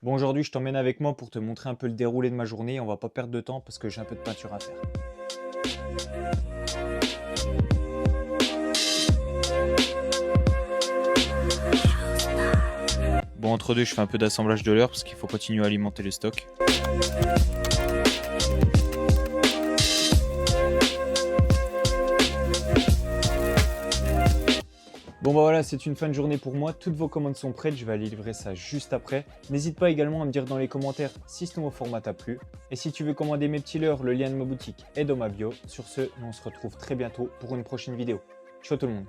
Bon, aujourd'hui, je t'emmène avec moi pour te montrer un peu le déroulé de ma journée. On va pas perdre de temps parce que j'ai un peu de peinture à faire. Bon, entre deux, je fais un peu d'assemblage de leurre parce qu'il faut continuer à alimenter le stock. Bon bah voilà, c'est une fin de journée pour moi, toutes vos commandes sont prêtes, je vais aller livrer ça juste après. N'hésite pas également à me dire dans les commentaires si ce nouveau format t'a plu. Et si tu veux commander mes petits leurres, le lien de ma boutique est dans ma bio. Sur ce, on se retrouve très bientôt pour une prochaine vidéo. Ciao tout le monde.